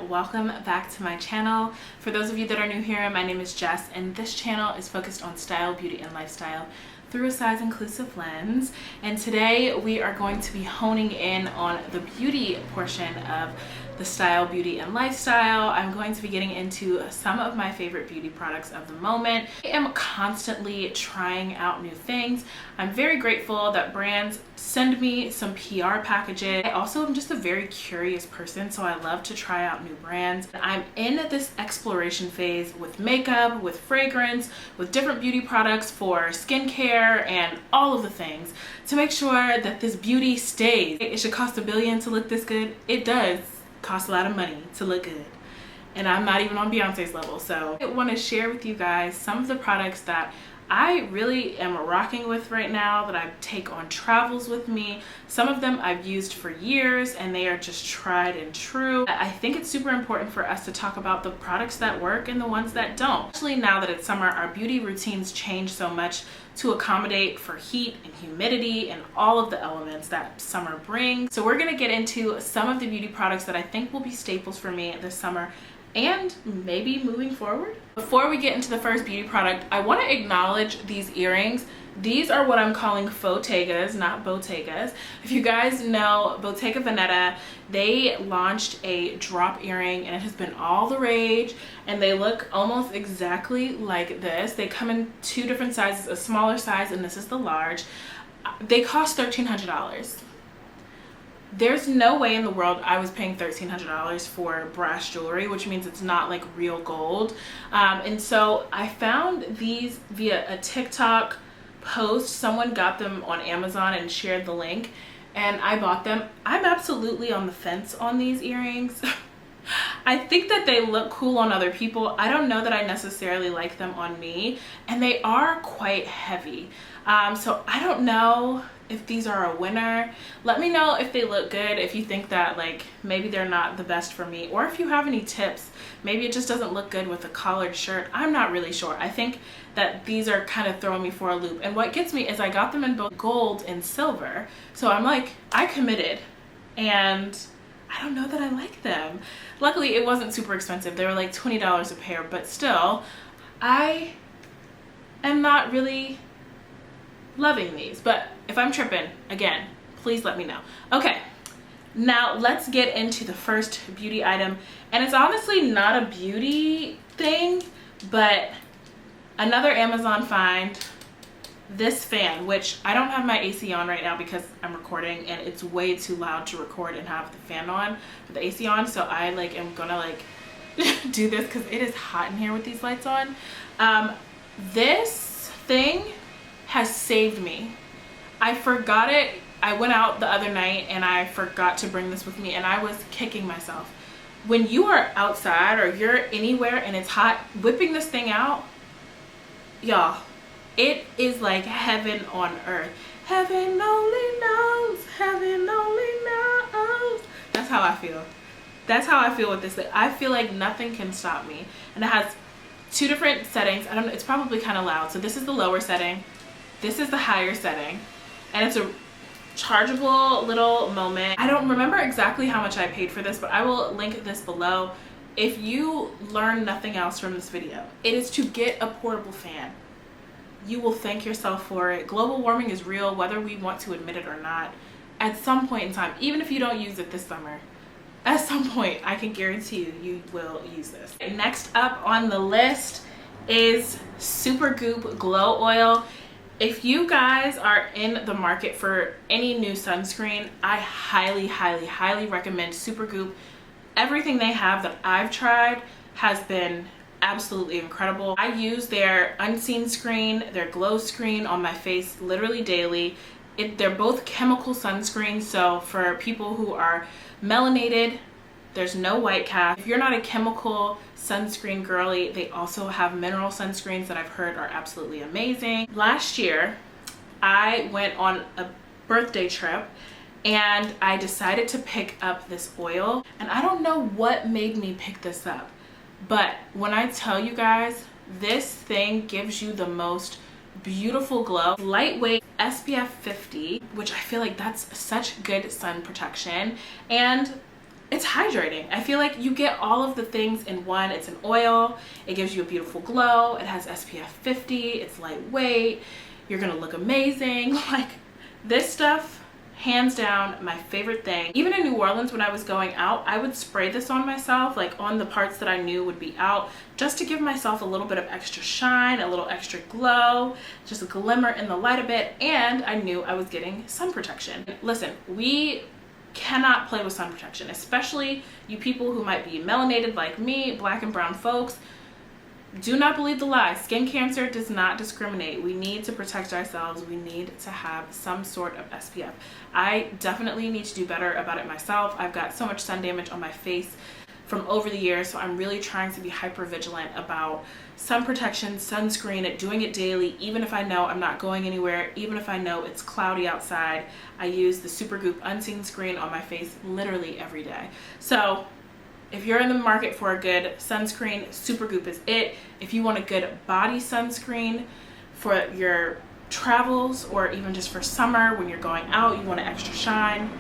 Welcome back to my channel. For those of you that are new here, my name is Jess, and this channel is focused on style, beauty, and lifestyle through a size inclusive lens. And today we are going to be honing in on the beauty portion of the style, beauty, and lifestyle. I'm going to be getting into some of my favorite beauty products of the moment. I am constantly trying out new things. I'm very grateful that brands send me some PR packages. I also am just a very curious person, so I love to try out new brands. I'm in this exploration phase with makeup, with fragrance, with different beauty products for skincare and all of the things to make sure that this beauty stays. It should cost $1 billion to look this good. It does cost a lot of money to look good, and I'm not even on Beyonce's level. So I want to share with you guys some of the products that I really am rocking with right now, that I take on travels with me. Some of them I've used for years and they are just tried and true. I think it's super important for us to talk about the products that work and the ones that don't. Especially now that it's summer, our beauty routines change so much to accommodate for heat and humidity and all of the elements that summer brings. So we're gonna get into some of the beauty products that I think will be staples for me this summer and maybe moving forward. Before we get into the first beauty product, I want to acknowledge these earrings. These are what I'm calling Fottegas, not Bottegas. If you guys know Bottega Veneta, they launched a drop earring and it has been all the rage, and they look almost exactly like this. They come in two different sizes, a smaller size and this is the large. They cost $1,300. There's no way in the world I was paying $1,300 for brass jewelry, which means it's not like real gold. And so I found these via a TikTok post. Someone got them on Amazon and shared the link, and I bought them. I'm absolutely on the fence on these earrings. I think that they look cool on other people. I don't know that I necessarily like them on me, and they are quite heavy. So I don't know if these are a winner. Let me know if they look good, if you think that like maybe they're not the best for me, or if you have any tips. Maybe it just doesn't look good with a collared shirt. I'm not really sure. I think that these are kind of throwing me for a loop, and what gets me is I got them in both gold and silver, so I'm like, I committed, and I don't know that I like them. Luckily it wasn't super expensive. They were like $20 a pair, but still I am not really loving these. But if I'm tripping, again, please let me know. Okay, now let's get into the first beauty item, and it's honestly not a beauty thing, but another Amazon find. This fan, which I don't have my AC on right now because I'm recording and it's way too loud to record and have the fan on with the AC on, so I like am gonna like do this because it is hot in here with these lights on. This thing has saved me. I forgot it. I went out the other night and I forgot to bring this with me, and I was kicking myself. When you are outside or you're anywhere and it's hot, whipping this thing out, y'all, it is like heaven on earth. Heaven only knows, heaven only knows. That's how I feel. That's how I feel with this thing. I feel like nothing can stop me. And it has two different settings. I don't know, it's probably kind of loud. So this is the lower setting. This is the higher setting. And it's a chargeable little moment. I don't remember exactly how much I paid for this, but I will link this below. If you learn nothing else from this video, it is to get a portable fan. You will thank yourself for it. Global warming is real, whether we want to admit it or not. At some point in time, even if you don't use it this summer, at some point, I can guarantee you will use this. Next up on the list is Supergoop Glow Oil. If you guys are in the market for any new sunscreen, I highly, highly, highly recommend Supergoop. Everything they have that I've tried has been absolutely incredible. I use their unseen screen, their glow screen on my face literally daily. They're both chemical sunscreens, so for people who are melanated, there's no white cast. If you're not a chemical sunscreen girly, they also have mineral sunscreens that I've heard are absolutely amazing. Last year, I went on a birthday trip and I decided to pick up this oil, and I don't know what made me pick this up. But when I tell you guys, this thing gives you the most beautiful glow, lightweight, SPF 50, which I feel like that's such good sun protection, and it's hydrating. I feel like you get all of the things in one. It's an oil, it gives you a beautiful glow, it has SPF 50, it's lightweight, you're gonna look amazing. Like, this stuff, hands down, my favorite thing. Even in New Orleans when I was going out, I would spray this on myself, like on the parts that I knew would be out, just to give myself a little bit of extra shine, a little extra glow, just a glimmer in the light a bit, and I knew I was getting sun protection. Listen, we cannot play with sun protection, especially you people who might be melanated like me, black and brown folks. Do not believe the lie. Skin cancer does not discriminate. We need to protect ourselves. We need to have some sort of SPF. I definitely need to do better about it myself. I've got so much sun damage on my face from over the years, so I'm really trying to be hyper vigilant about sun protection, sunscreen, doing it daily, even if I know I'm not going anywhere, even if I know it's cloudy outside. I use the Supergoop unseen screen on my face literally every day. So if you're in the market for a good sunscreen, Supergoop is it. If you want a good body sunscreen for your travels, or even just for summer when you're going out, you want an extra shine,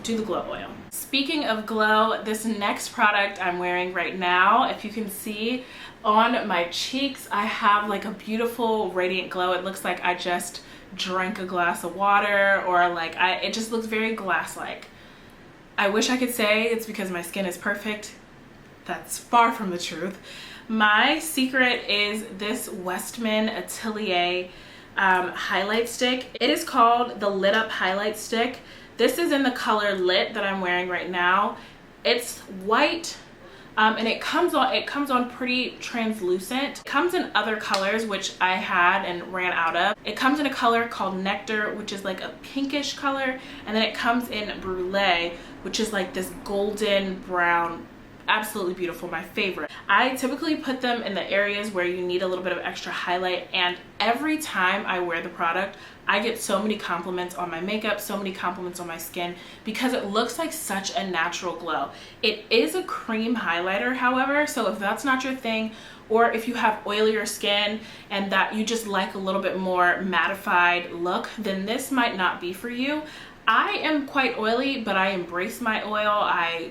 do the glow oil. Speaking of glow, this next product I'm wearing right now, if you can see on my cheeks, I have like a beautiful radiant glow. It looks like I just drank a glass of water, or like it just looks very glass-like. I wish I could say it's because my skin is perfect. That's far from the truth. My secret is this Westman Atelier highlight stick. It is called the Lit Up Highlight Stick. This is in the color Lit that I'm wearing right now. It's white, and it comes on pretty translucent. It comes in other colors, which I had and ran out of. It comes in a color called Nectar, which is like a pinkish color, and then it comes in Brulee, which is like this golden brown. Absolutely beautiful, my favorite. I typically put them in the areas where you need a little bit of extra highlight, and every time I wear the product, I get so many compliments on my makeup, so many compliments on my skin, because it looks like such a natural glow. It is a cream highlighter, however, so if that's not your thing, or if you have oilier skin and that you just like a little bit more mattified look, then this might not be for you. I am quite oily, but I embrace my oil. I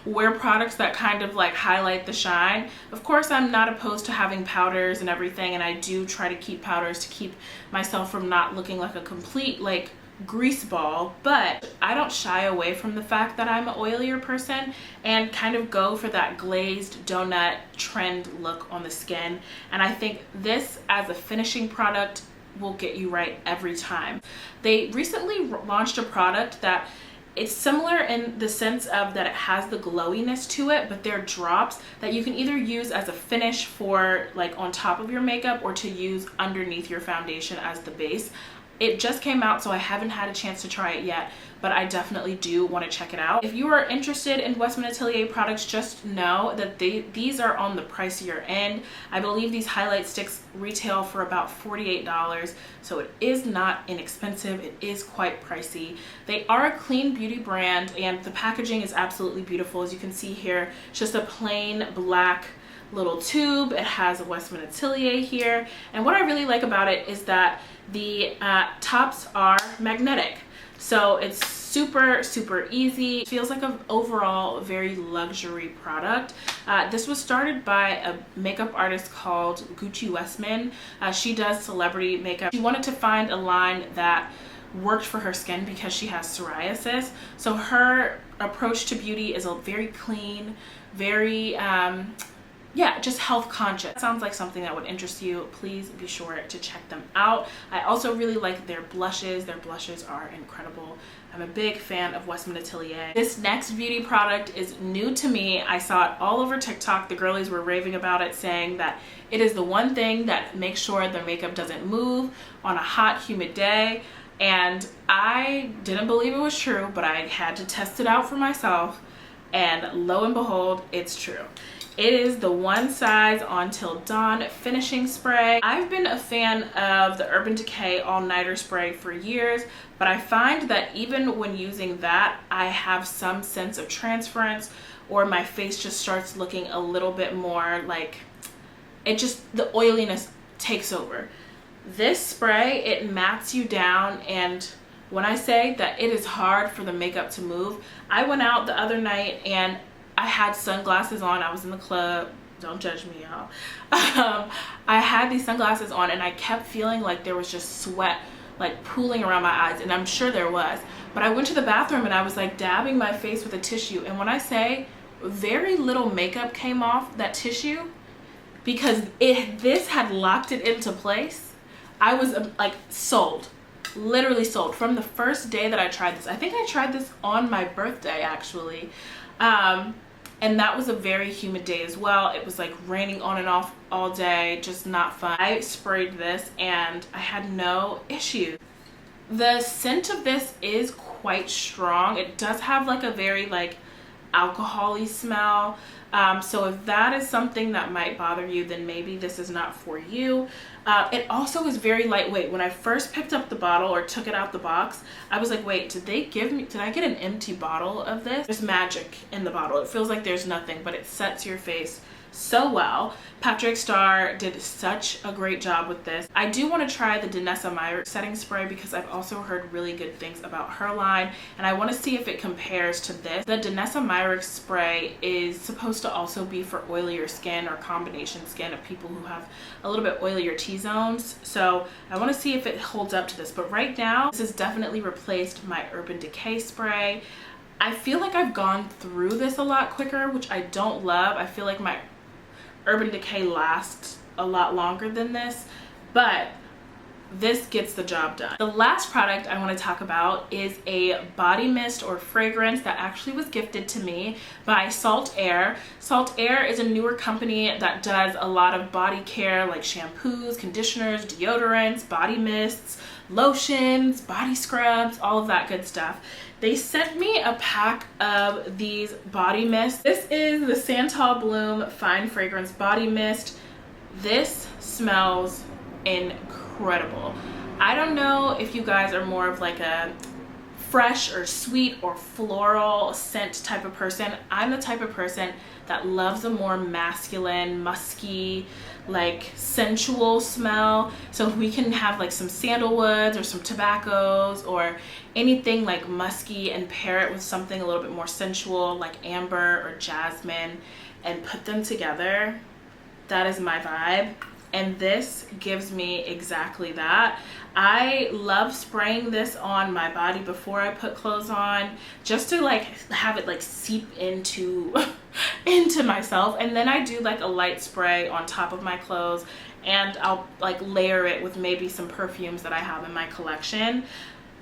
wear products that kind of like highlight the shine. Of course, I'm not opposed to having powders and everything, and I do try to keep powders to keep myself from not looking like a complete like grease ball, but I don't shy away from the fact that I'm an oilier person and kind of go for that glazed donut trend look on the skin. And I think this as a finishing product will get you right every time. They recently launched a product that it's similar in the sense of that it has the glowiness to it, but they're drops that you can either use as a finish for like on top of your makeup, or to use underneath your foundation as the base. It just came out, so I haven't had a chance to try it yet, but I definitely do want to check it out. If you are interested in Westman Atelier products, just know that these are on the pricier end. I believe these highlight sticks retail for about $48, so it is not inexpensive. It is quite pricey. They are a clean beauty brand, and the packaging is absolutely beautiful. As you can see here, it's just a plain black little tube. It has a Westman Atelier here, and what I really like about it is that the tops are magnetic, so it's super easy. It feels like an overall very luxury product. This was started by a makeup artist called Gucci Westman. She does celebrity makeup. She wanted to find a line that worked for her skin because she has psoriasis, so her approach to beauty is a very clean, very yeah, just health conscious. Sounds like something that would interest you. Please be sure to check them out. I also really like their blushes. Their blushes are incredible. I'm a big fan of Westman Atelier. This next beauty product is new to me. I saw it all over TikTok. The girlies were raving about it, saying that it is the one thing that makes sure their makeup doesn't move on a hot, humid day. And I didn't believe it was true, but I had to test it out for myself. And lo and behold, it's true. It is the One Size On Till Dawn finishing spray. I've been a fan of the Urban Decay All Nighter spray for years, but I find that even when using that, I have some sense of transference, or my face just starts looking a little bit more like the oiliness takes over. This spray, it mats you down, and when I say that it is hard for the makeup to move, I went out the other night and I had sunglasses on. I was in the club. Don't judge me, y'all. I had these sunglasses on and I kept feeling like there was just sweat like pooling around my eyes, and I'm sure there was. But I went to the bathroom and I was like dabbing my face with a tissue, and when I say very little makeup came off that tissue because this had locked it into place, I was like sold. Literally sold from the first day that I tried this. I think I tried this on my birthday actually. And that was a very humid day as well. It was like raining on and off all day, just not fun. I sprayed this and I had no issue. The scent of this is quite strong. It does have like a very like alcohol-y smell. So if that is something that might bother you, then maybe this is not for you. It also is very lightweight. When I first picked up the bottle or took it out the box, I was like, wait, did I get an empty bottle of this? There's magic in the bottle. It feels like there's nothing, but it sets your face so well. Patrick Starr did such a great job with this. I do want to try the Danessa Myricks setting spray because I've also heard really good things about her line, and I want to see if it compares to this. The Danessa Myricks spray is supposed to also be for oilier skin or combination skin of people who have a little bit oilier T-zones. So I want to see if it holds up to this. But right now, this has definitely replaced my Urban Decay spray. I feel like I've gone through this a lot quicker, which I don't love. I feel like my Urban Decay lasts a lot longer than this, but this gets the job done. The last product I want to talk about is a body mist or fragrance that actually was gifted to me by Saltair. Saltair is a newer company that does a lot of body care, like shampoos, conditioners, deodorants, body mists, lotions, body scrubs, all of that good stuff. They sent me a pack of these body mists. This is the Santal Bloom Fine Fragrance Body Mist. This smells incredible. I don't know if you guys are more of like a fresh or sweet or floral scent type of person. I'm the type of person that loves a more masculine, musky, like sensual smell. So if we can have like some sandalwoods or some tobaccos or anything like musky and pair it with something a little bit more sensual like amber or jasmine and put them together, that is my vibe. And this gives me exactly that. I love spraying this on my body before I put clothes on, just to like have it like seep into into myself, and then I do like a light spray on top of my clothes, and I'll like layer it with maybe some perfumes that I have in my collection.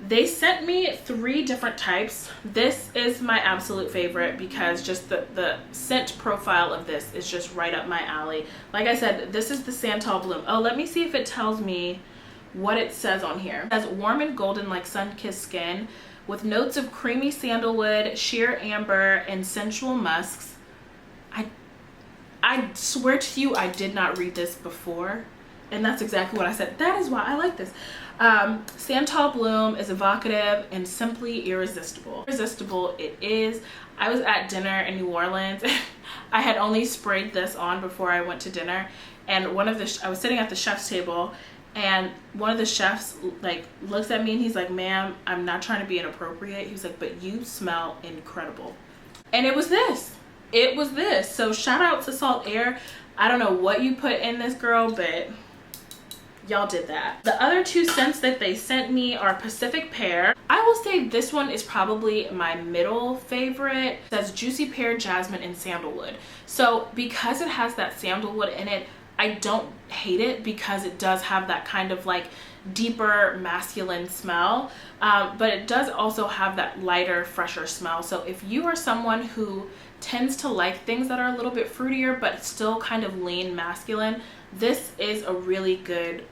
They sent me 3 different types. This is my absolute favorite because just the scent profile of this is just right up my alley. Like I said, this is the Santal Bloom. Oh, let me see if it tells me what it says on here. It says warm and golden like sun-kissed skin with notes of creamy sandalwood, sheer amber, and sensual musks. I swear to you, I did not read this before, and that's exactly what I said. That is why I like this. Santal Bloom is evocative and simply irresistible. Irresistible it is. I was at dinner in New Orleans. I had only sprayed this on before I went to dinner, and I was sitting at the chef's table, and one of the chefs like looks at me and he's like, ma'am, I'm not trying to be inappropriate. He was like, but you smell incredible. And it was this. It was this. So shout out to Saltair. I don't know what you put in this, girl, but y'all did that. The other 2 scents that they sent me are Pacific Pear. I will say this one is probably my middle favorite. It says Juicy Pear, Jasmine, and Sandalwood. So because it has that sandalwood in it, I don't hate it because it does have that kind of like deeper masculine smell, but it does also have that lighter, fresher smell. So if you are someone who tends to like things that are a little bit fruitier but still kind of lean masculine, this is a really good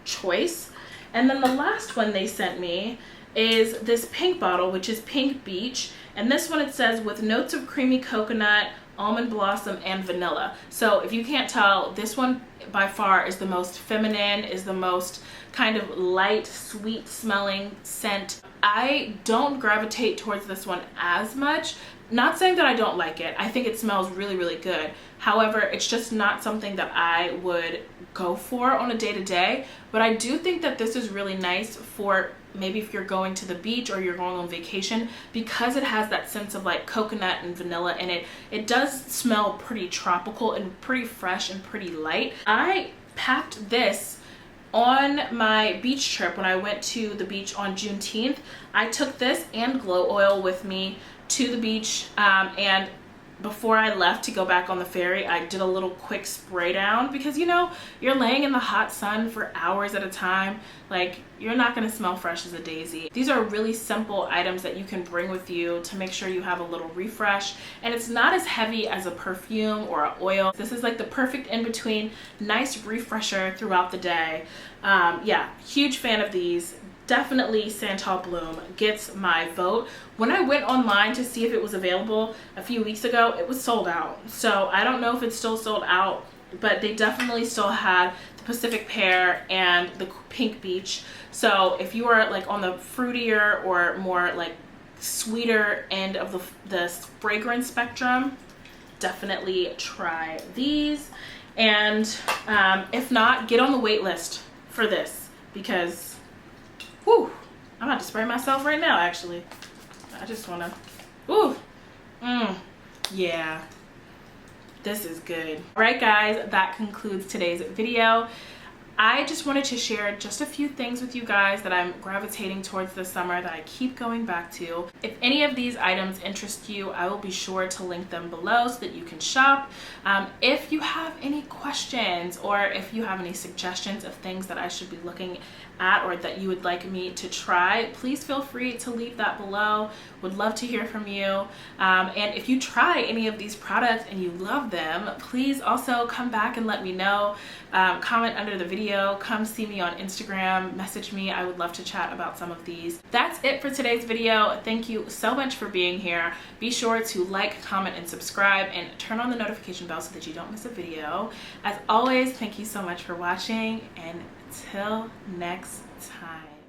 choice. And then the last one they sent me is this pink bottle, which is Pink Beach, and this one it says with notes of creamy coconut, almond blossom, and vanilla. So if you can't tell, this one by far is the most feminine, is the most kind of light, sweet smelling scent. I don't gravitate towards this one as much. Not saying that I don't like it. I think it smells really, really good. However, it's just not something that I would go for on a day-to-day. But I do think that this is really nice for maybe if you're going to the beach or you're going on vacation, because it has that sense of like coconut and vanilla in it. It does smell pretty tropical and pretty fresh and pretty light. I packed this on my beach trip when I went to the beach on Juneteenth. I took this and glow oil with me to the beach, and before I left to go back on the ferry, I did a little quick spray down, because you know, you're laying in the hot sun for hours at a time. Like, you're not gonna smell fresh as a daisy. These are really simple items that you can bring with you to make sure you have a little refresh, and it's not as heavy as a perfume or an oil. This is like the perfect in-between, nice refresher throughout the day. Yeah, huge fan of these. Definitely Santal Bloom gets my vote. When I went online to see if it was available a few weeks ago, it was sold out. So I don't know if it's still sold out, but they definitely still had the Pacific Pear and the Pink Beach. So if you are like on the fruitier or more like sweeter end of the fragrance spectrum, definitely try these. And if not, get on the wait list for this, because whew, I'm about to spray myself right now, actually. I just wanna, ooh, yeah, this is good. All right, guys, that concludes today's video. I just wanted to share just a few things with you guys that I'm gravitating towards this summer that I keep going back to. If any of these items interest you, I will be sure to link them below so that you can shop. If you have any questions or if you have any suggestions of things that I should be looking at or that you would like me to try, please feel free to leave that below. Would love to hear from you. And if you try any of these products and you love them, please also come back and let me know. Comment under the video, come see me on Instagram, message me. I would love to chat about some of these. That's it for today's video. Thank you so much for being here. Be sure to like, comment, and subscribe, and turn on the notification bell so that you don't miss a video. As always, thank you so much for watching, and until next time.